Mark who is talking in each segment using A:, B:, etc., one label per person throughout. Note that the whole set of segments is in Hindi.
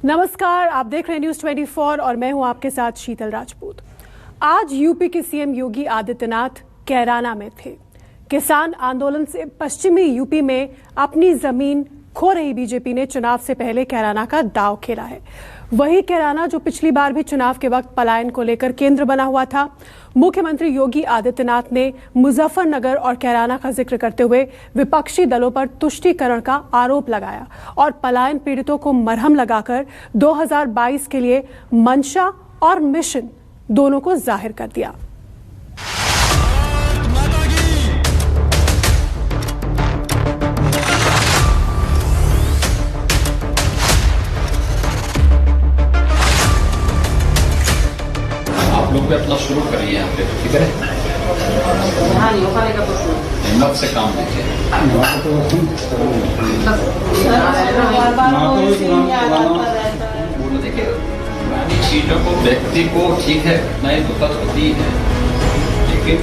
A: नमस्कार, आप देख रहे हैं न्यूज 24 और मैं हूं आपके साथ शीतल राजपूत। आज यूपी के सीएम योगी आदित्यनाथ कैराना में थे। किसान आंदोलन से पश्चिमी यूपी में अपनी जमीन खो रही बीजेपी ने चुनाव से पहले कैराना का दांव खेला है। वही कैराना जो पिछली बार भी चुनाव के वक्त पलायन को लेकर केंद्र बना हुआ था। मुख्यमंत्री योगी आदित्यनाथ ने मुजफ्फरनगर और कैराना का जिक्र करते हुए विपक्षी दलों पर तुष्टीकरण का आरोप लगाया और पलायन पीड़ितों को मरहम लगाकर 2022 के लिए मंशा और मिशन दोनों को जाहिर कर दिया।
B: लोग भी अपना शुरू करिए यहाँ पे, ठीक है? हिम्मत से काम लीजिए। देखिए, चीजों को, व्यक्ति को, ठीक है, घटनाएं दुखद होती है, लेकिन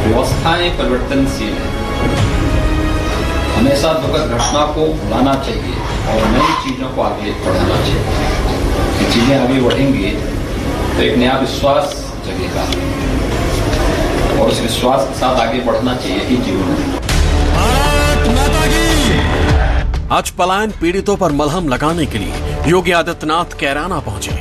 B: व्यवस्थाएं परिवर्तनशील है। हमेशा दुखद घटना को भुलाना चाहिए और नई चीजों को आगे बढ़ाना चाहिए। ये चीजें आगे बढ़ेंगी तो एक नया विश्वास जगेगा और उस विश्वास के साथ आगे बढ़ना चाहिए ही जीवन में।
C: आज पलायन पीड़ितों पर मलहम लगाने के लिए योगी आदित्यनाथ कैराना पहुंचे।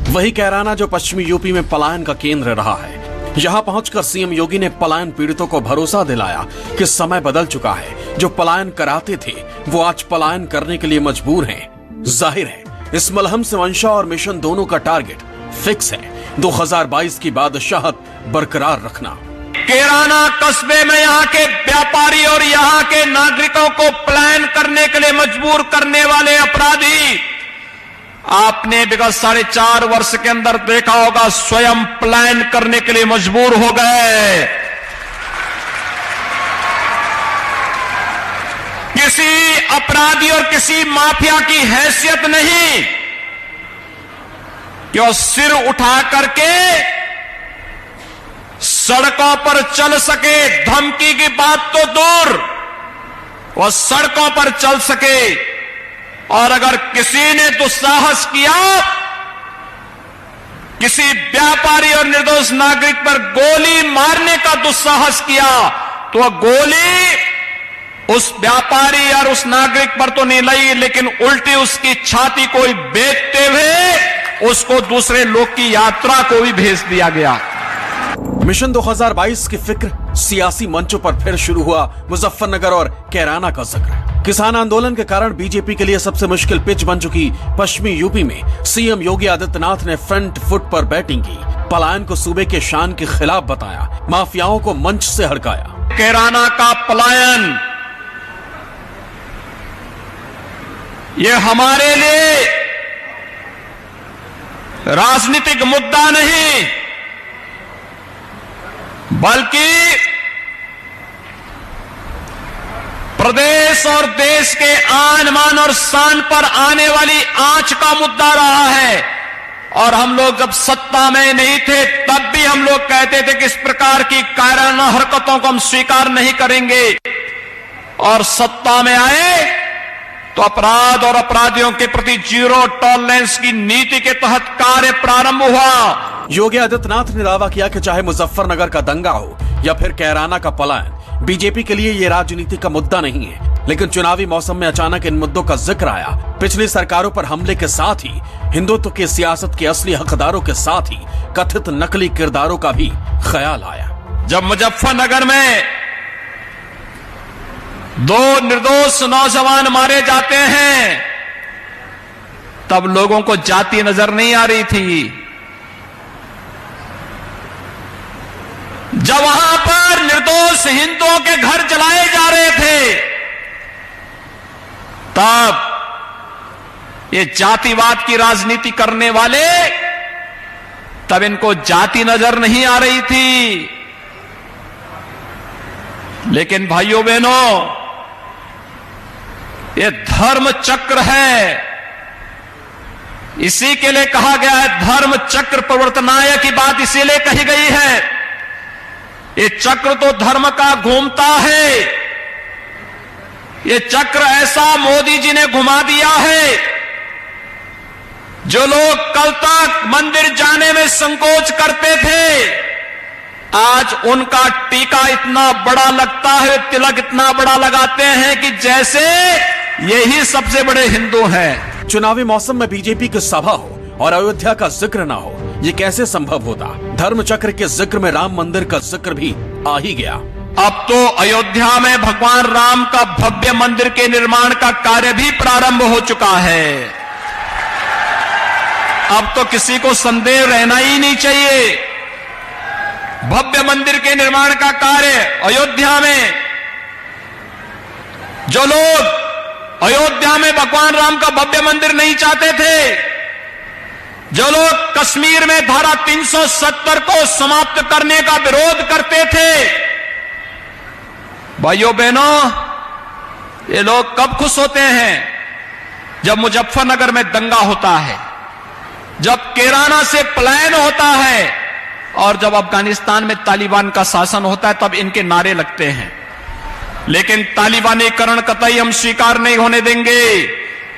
C: वही कैराना जो पश्चिमी यूपी में पलायन का केंद्र रहा है। यहां पहुंचकर सीएम योगी ने पलायन पीड़ितों को भरोसा दिलाया कि समय बदल चुका है। जो पलायन कराते थे वो आज पलायन करने के लिए मजबूर हैं। जाहिर है इस मलहम से मंशा और मिशन दोनों का टारगेट फिक्स है, 2022 की बादशाहत बरकरार रखना।
D: कैराना कस्बे में यहाँ के व्यापारी और यहाँ के नागरिकों को पलायन करने के लिए मजबूर करने वाले अपराधी आपने विगत 4.5 वर्ष के अंदर देखा होगा, स्वयं पलायन करने के लिए मजबूर हो गए। किसी अपराधी और किसी माफिया की हैसियत नहीं कि वो सिर उठा करके सड़कों पर चल सके। धमकी की बात तो दूर, वो सड़कों पर चल सके। और अगर किसी ने दुस्साहस किया, किसी व्यापारी और निर्दोष नागरिक पर गोली मारने का दुस्साहस किया, तो वह गोली उस व्यापारी और उस नागरिक पर तो नहीं लगी, लेकिन उल्टी उसकी छाती को बेचते हुए उसको दूसरे लोग की यात्रा को भी भेज दिया गया।
C: मिशन 2022 की फिक्र सियासी मंचों पर फिर शुरू हुआ। मुजफ्फरनगर और कैराना का जिक्र। किसान आंदोलन के कारण बीजेपी के लिए सबसे मुश्किल पिच बन चुकी पश्चिमी यूपी में सीएम योगी आदित्यनाथ ने फ्रंट फुट पर बैटिंग की। पलायन को सूबे के शान के खिलाफ बताया, माफियाओं को मंच से हड़काया।
D: कैराना का पलायन ये हमारे लिए राजनीतिक मुद्दा नहीं, बल्कि प्रदेश और देश के आन मान और शान पर आने वाली आंच का मुद्दा रहा है। और हम लोग जब सत्ता में नहीं थे तब भी हम लोग कहते थे कि इस प्रकार की कायराना हरकतों को हम स्वीकार नहीं करेंगे। और सत्ता में आए तो अपराध और अपराधियों के प्रति जीरो टॉलरेंस की नीति के तहत कार्य प्रारंभ हुआ।
C: योगी आदित्यनाथ ने दावा किया कि चाहे मुजफ्फरनगर का दंगा हो या फिर कैराना का पलायन, बीजेपी के लिए ये राजनीति का मुद्दा नहीं है। लेकिन चुनावी मौसम में अचानक इन मुद्दों का जिक्र आया। पिछली सरकारों पर हमले के साथ ही हिंदुत्व की सियासत के असली हकदारों के साथ ही कथित नकली किरदारों का भी ख्याल आया।
D: जब मुजफ्फरनगर में 2 निर्दोष नौजवान मारे जाते हैं तब लोगों को जाति नजर नहीं आ रही थी। जब वहां पर निर्दोष हिंदुओं के घर जलाए जा रहे थे तब ये जातिवाद की राजनीति करने वाले, तब इनको जाति नजर नहीं आ रही थी। लेकिन भाइयों बहनों, ये धर्म चक्र है। इसी के लिए कहा गया है धर्म चक्र प्रवर्तनाय की बात इसीलिए कही गई है। ये चक्र तो धर्म का घूमता है। ये चक्र ऐसा मोदी जी ने घुमा दिया है जो लोग कल तक मंदिर जाने में संकोच करते थे, आज उनका टीका इतना बड़ा लगता है, तिलक इतना बड़ा लगाते हैं कि जैसे यही सबसे बड़े हिंदू हैं।
C: चुनावी मौसम में बीजेपी की सभा हो और अयोध्या का जिक्र ना हो, ये कैसे संभव होता? धर्म चक्र के जिक्र में राम मंदिर का जिक्र भी आ ही गया।
D: अब तो अयोध्या में भगवान राम का भव्य मंदिर के निर्माण का कार्य भी प्रारंभ हो चुका है। अब तो किसी को संदेह रहना ही नहीं चाहिए। भव्य मंदिर के निर्माण का कार्य अयोध्या में, जो लोग अयोध्या में भगवान राम का भव्य मंदिर नहीं चाहते थे, जो लोग कश्मीर में धारा 370 को समाप्त करने का विरोध करते थे, भाइयों बहनों, ये लोग कब खुश होते हैं? जब मुजफ्फरनगर में दंगा होता है, जब कैराना से पलायन होता है और जब अफगानिस्तान में तालिबान का शासन होता है, तब इनके नारे लगते हैं। लेकिन तालिबानीकरण कतई हम स्वीकार नहीं होने देंगे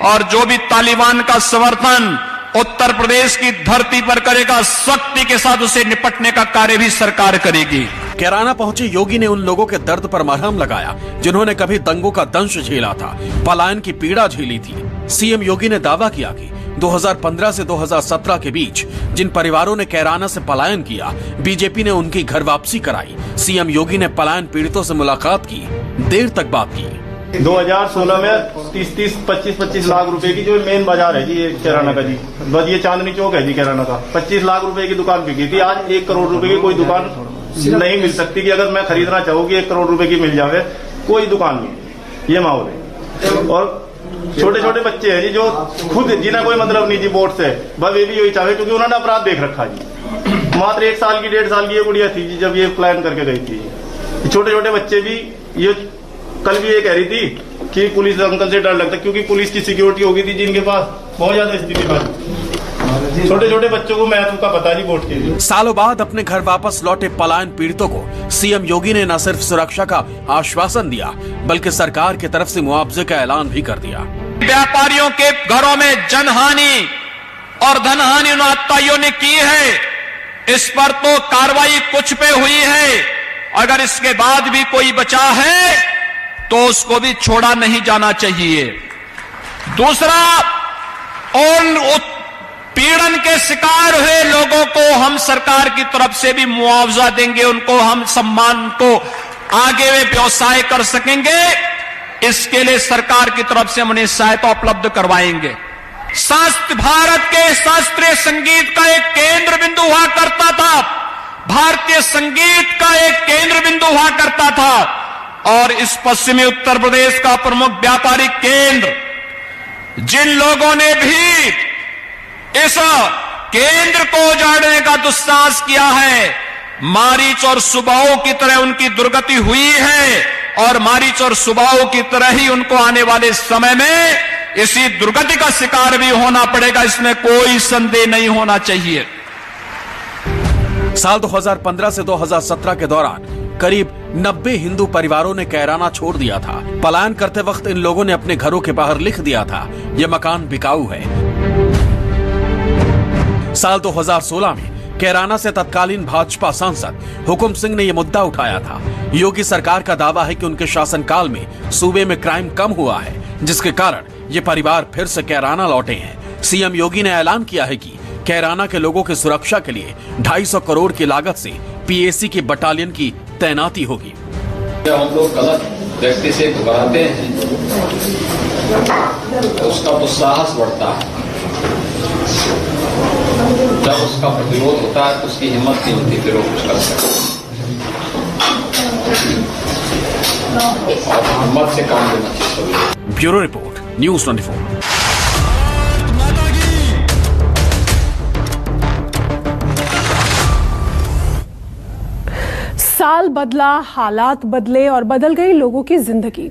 D: और जो भी तालिबान का समर्थन उत्तर प्रदेश की धरती पर करेगा, सख्ती के साथ उसे निपटने का कार्य भी सरकार करेगी।
C: कैराना पहुंचे योगी ने उन लोगों के दर्द पर मरहम लगाया जिन्होंने कभी दंगों का दंश झेला था, पलायन की पीड़ा झेली थी। सीएम योगी ने दावा किया कि 2015 से 2017 के बीच जिन परिवारों ने कैराना से पलायन किया, बीजेपी ने उनकी घर वापसी कराई। सीएम योगी ने पलायन पीड़ितों से मुलाकात की, देर तक बात की।
E: 2016 में 30-30, 25-25 लाख रुपए की जो मेन बाजार है जी, ये कैराना का जी, बस ये चांदनी चौक है जी कैराना का, 25 लाख रुपए की दुकान बिकी थी। आज 1 करोड़ रुपए की कोई दुकान नहीं मिल सकती कि अगर मैं खरीदना चाहूँ कि 1 करोड़ रुपए की मिल जावे, कोई दुकान नहीं। ये माहौल है। और छोटे छोटे बच्चे हैं जी जो खुद जिन्हें कोई मतलब नहीं जी वोट से, बस ये भी यही चाहे क्योंकि उन्होंने अपराध देख रखा जी। मात्र 1 साल की 1.5 साल की ये गुड़िया थी जी जब ये प्लान करके गई थी। छोटे छोटे बच्चे भी, ये कल भी ये कह रही थी कि पुलिस अंकल से डर लगता क्योंकि पुलिस की सिक्योरिटी होगी थी जिनके पास, बहुत ज्यादा स्थिति पर छोटे छोटे बच्चों को महत्व का पता नहीं वोट के लिए।
C: सालों बाद अपने घर वापस लौटे पलायन पीड़ितों को सीएम योगी ने न सिर्फ सुरक्षा का आश्वासन दिया, बल्कि सरकार की तरफ से मुआवजे का ऐलान भी कर दिया।
D: व्यापारियों के घरों में जनहानि और धनहानि उन आतताइयों ने की है, इस पर तो कार्रवाई कुछ पे हुई है। अगर इसके बाद भी कोई बचा है तो उसको भी छोड़ा नहीं जाना चाहिए। दूसरा, उन पीड़न के शिकार हुए लोगों को हम सरकार की तरफ से भी मुआवजा देंगे, उनको हम सम्मान को आगे वे व्यवसाय कर सकेंगे, इसके लिए सरकार की तरफ से हम उन्हें सहायता उपलब्ध करवाएंगे। शास्त्र भारत के शास्त्रीय संगीत का एक केंद्र बिंदु हुआ करता था, भारतीय संगीत का एक केंद्र बिंदु हुआ करता था, और इस पश्चिमी उत्तर प्रदेश का प्रमुख व्यापारिक केंद्र, जिन लोगों ने भी इस केंद्र को उजाड़ने का दुस्साहस किया है, मारीच और सुबाहों की तरह उनकी दुर्गति हुई है और मारीच और सुबाहों की तरह ही उनको आने वाले समय में इसी दुर्गति का शिकार भी होना पड़ेगा, इसमें कोई संदेह नहीं होना चाहिए।
C: साल 2015 से 2017 के दौरान करीब 90 हिंदू परिवारों ने कैराना छोड़ दिया था। पलायन करते वक्त इन लोगों ने अपने घरों के बाहर लिख दिया था, यह मकान बिकाऊ है। साल 2016 में कैराना से तत्कालीन भाजपा सांसद हुकुम सिंह ने यह मुद्दा उठाया था। योगी सरकार का दावा है कि उनके शासनकाल में सूबे में क्राइम कम हुआ है, जिसके कारण ये परिवार फिर से कैराना लौटे हैं। सीएम योगी ने ऐलान किया है कि कैराना के लोगों की सुरक्षा के लिए 250 करोड़ की लागत से पीएसी की बटालियन की तैनाती होगी।
B: हम लोग गलत व्यक्ति से घबराते हैं तो उसका तो साहस बढ़ता है, जब उसका प्रतिरोध होता है तो उसकी हिम्मत नहीं होती फिर वो कुछ कर सकता, और हिम्मत से काम लेना चाहिए।
C: Bureau report, news 24।
A: साल बदला, हालात बदले और बदल गई लोगों की जिंदगी।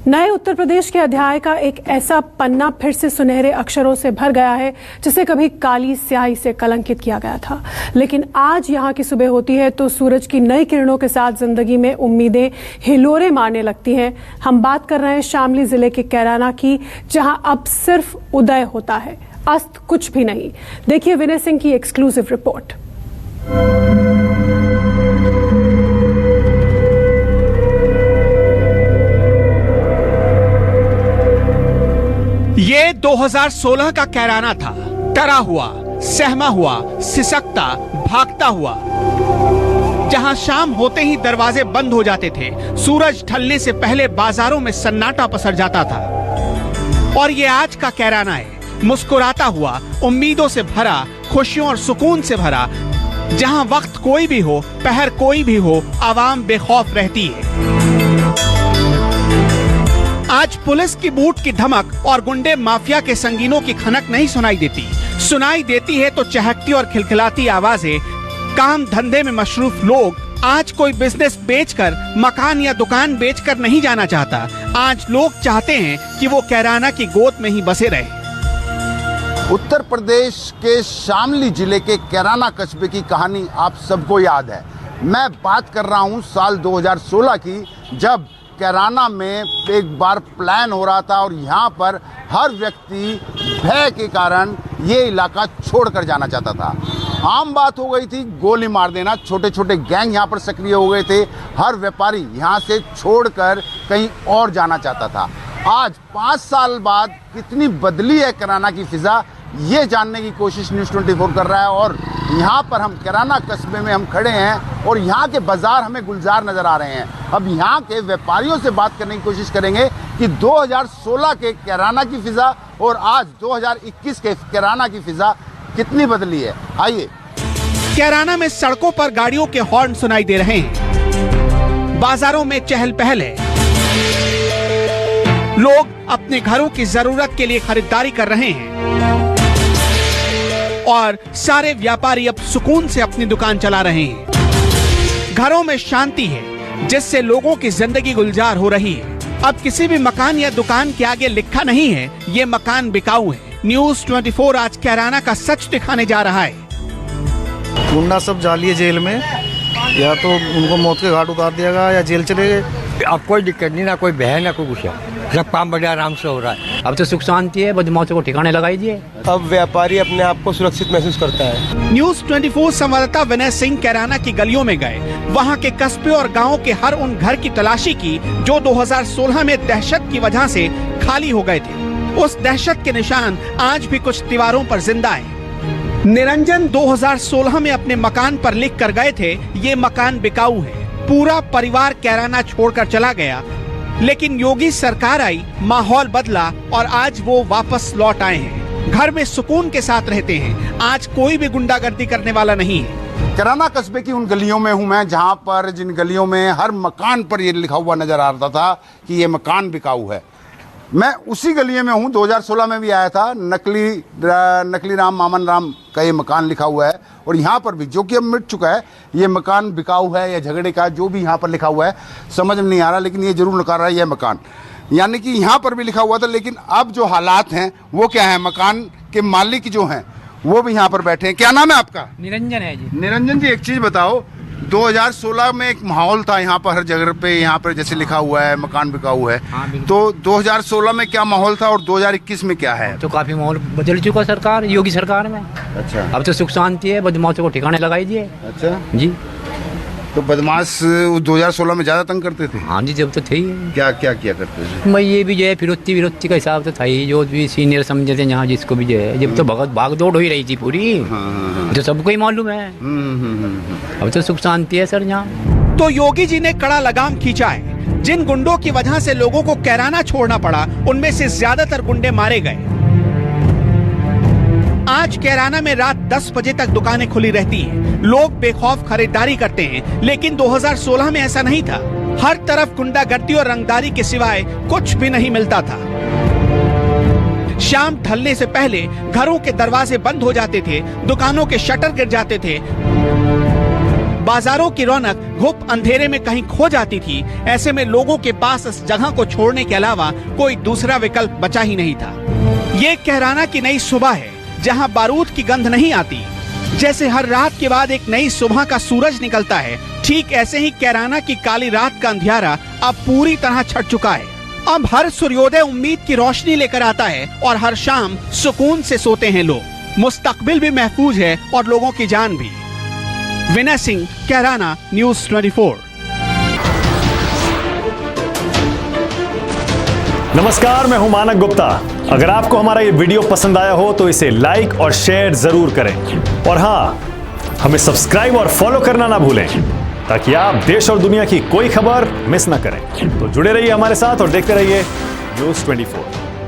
A: नए उत्तर प्रदेश के अध्याय का एक ऐसा पन्ना फिर से सुनहरे अक्षरों से भर गया है जिसे कभी काली स्याही से कलंकित किया गया था। लेकिन आज यहाँ की सुबह होती है तो सूरज की नई किरणों के साथ जिंदगी में उम्मीदें हिलोरे मारने लगती हैं। हम बात कर रहे हैं शामली जिले के कैराना की, जहाँ अब सिर्फ उदय होता है। अस्त कुछ भी नहीं। देखिए विनय सिंह की एक्सक्लूसिव रिपोर्ट।
F: ये 2016 का कैराना था, डरा हुआ, सहमा हुआ, सिसकता, भागता हुआ, जहां शाम होते ही दरवाजे बंद हो जाते थे, सूरज ढलने से पहले बाजारों में सन्नाटा पसर जाता था। और ये आज का कैराना है, मुस्कुराता हुआ, उम्मीदों से भरा, खुशियों और सुकून से भरा, जहां वक्त कोई भी हो, पहर कोई भी हो, आवाम बेखौफ रहती है। आज पुलिस की बूट की धमक और गुंडे माफिया के संगीनों की खनक नहीं सुनाई देती। सुनाई देती है तो चहकती और खिलखिलाती आवाजें। काम धंधे में मशरूफ लोग आज कोई बिजनेस बेचकर, मकान या दुकान बेचकर नहीं जाना चाहता। आज लोग चाहते हैं कि वो कैराना की गोद में ही बसे रहे।
G: उत्तर प्रदेश के शामली जिले के कैराना कस्बे की कहानी आप सबको याद है। मैं बात कर रहा हूं साल 2016 की, जब कैराना में एक बार प्लान हो रहा था और यहाँ पर हर व्यक्ति भय के कारण ये इलाका छोड़कर जाना चाहता था। आम बात हो गई थी गोली मार देना। छोटे छोटे गैंग यहाँ पर सक्रिय हो गए थे। हर व्यापारी यहाँ से छोड़कर कहीं और जाना चाहता था। आज 5 साल बाद कितनी बदली है कैराना की फिजा, ये जानने की कोशिश न्यूज़ 24 कर रहा है। और यहाँ पर हम कैराना कस्बे में हम खड़े हैं और यहाँ के बाजार हमें गुलजार नज़र आ रहे हैं। अब यहाँ के व्यापारियों से बात करने की कोशिश करेंगे कि 2016 के कैराना की फिजा और आज 2021 के कैराना की फिजा कितनी बदली है। आइए।
F: कैराना में सड़कों पर गाड़ियों के हॉर्न सुनाई दे रहे हैं, बाजारों में चहल पहल है, लोग अपने घरों की जरूरत के लिए खरीदारी कर रहे हैं और सारे व्यापारी अब सुकून से अपनी दुकान चला रहे हैं। घरों में शांति है जिससे लोगों की जिंदगी गुलजार हो रही है। अब किसी भी मकान या दुकान के आगे लिखा नहीं है ये मकान बिकाऊ है। न्यूज़ 24 आज कैराना का सच दिखाने जा रहा है।
H: गुंडा सब जालिए जेल में, या तो उनको मौत के घाट उतार दिया गया या जेल चले गए।
I: अब कोई दिक्कत नहीं, ना कोई बहन ना कोई कुछ है, सब काम बढ़िया आराम से हो रहा है। अब तो सुख शांति है, बदमाशों को ठिकाने लगाई दिए।
J: अब व्यापारी अपने आप को सुरक्षित महसूस करता है।
F: न्यूज़ 24 संवाददाता विनय सिंह कैराना की गलियों में गए, वहां के कस्बे और गांवों के हर उन घर की तलाशी की जो 2016 में दहशत की वजह से खाली हो गए थे। उस दहशत के निशान आज भी कुछ दीवारों पर जिंदा है। निरंजन 2016 में अपने मकान पर लिख कर गए थे ये मकान बिकाऊ है। पूरा परिवार कैराना छोड़कर चला गया, लेकिन योगी सरकार आई, माहौल बदला और आज वो वापस लौट आए हैं। घर में सुकून के साथ रहते हैं। आज कोई भी गुंडागर्दी करने वाला नहीं है।
G: कैराना कस्बे की उन गलियों में हूँ मैं जहाँ पर जिन गलियों में हर मकान पर ये लिखा हुआ नजर आ रहा था कि ये मकान बिकाऊ है। मैं उसी गली में हूँ। 2016 में भी आया था। नकली राम मामन राम का ये मकान लिखा हुआ है और यहाँ पर भी, जो कि अब मिट चुका है, ये मकान बिकाऊ है या झगड़े का, जो भी यहाँ पर लिखा हुआ है समझ में नहीं आ रहा, लेकिन ये जरूर नकार रहा है यह मकान। यानी कि यहाँ पर भी लिखा हुआ था, लेकिन अब जो हालात हैं वो क्या है, मकान के मालिक जो हैं वो भी यहाँ पर बैठे हैं। क्या नाम है आपका?
I: निरंजन है जी।
G: निरंजन जी, एक चीज़ बताओ, 2016 में एक माहौल था यहाँ पर, हर जगह पे यहाँ पर जैसे लिखा हुआ है मकान बिकाऊ है।
I: हाँ,
G: तो 2016 में क्या माहौल था और 2021 में क्या है?
I: तो काफी माहौल बदल चुका सरकार, योगी सरकार में।
G: अच्छा।
I: अब तो सुख शांति है, बदमाशों को ठिकाने लगाई दिए।
G: अच्छा
I: जी।
G: तो बदमाश 2016 में ज्यादा तंग करते थे?
I: हाँ जी, जब तो थे ही।
G: क्या क्या किया करते थे?
I: मैं ये भी जो है फिरौती का हिसाब तो था ही, जो भी सीनियर समझे थे यहाँ जिसको भी जो है, जब तो भाग दौड़ हो ही रही थी पूरी। तो सबको ही मालूम है। अब तो सुख शांति है सर यहाँ।
F: तो योगी जी ने कड़ा लगाम खींचा है। जिन गुंडों की वजह से लोगों को कैराना छोड़ना पड़ा, उनमें से ज्यादातर गुंडे मारे गए। आज कैराना में रात 10 बजे तक दुकानें खुली रहती हैं। लोग बेखौफ खरीदारी करते हैं, लेकिन 2016 में ऐसा नहीं था। हर तरफ गुंडागर्दी और रंगदारी के सिवाय कुछ भी नहीं मिलता था। शाम ढलने से पहले घरों के दरवाजे बंद हो जाते थे, दुकानों के शटर गिर जाते थे, बाजारों की रौनक घुप अंधेरे में कहीं खो जाती थी। ऐसे में लोगों के पास इस जगह को छोड़ने के अलावा कोई दूसरा विकल्प बचा ही नहीं था। ये कैराना की नई सुबह है, जहां बारूद की गंध नहीं आती। जैसे हर रात के बाद एक नई सुबह का सूरज निकलता है, ठीक ऐसे ही कैराना की काली रात का अंधियारा अब पूरी तरह छट चुका है। अब हर सूर्योदय उम्मीद की रोशनी लेकर आता है और हर शाम सुकून से सोते हैं लोग। मुस्तकबिल भी महफूज है और लोगों की जान भी। विनय सिंह, कैराना, न्यूज़ 24।
K: नमस्कार, मैं हूं मानक गुप्ता। अगर आपको हमारा ये वीडियो पसंद आया हो तो इसे लाइक और शेयर जरूर करें और हाँ, हमें सब्सक्राइब और फॉलो करना ना भूलें ताकि आप देश और दुनिया की कोई खबर मिस ना करें। तो जुड़े रहिए हमारे साथ और देखते रहिए न्यूज़ 24।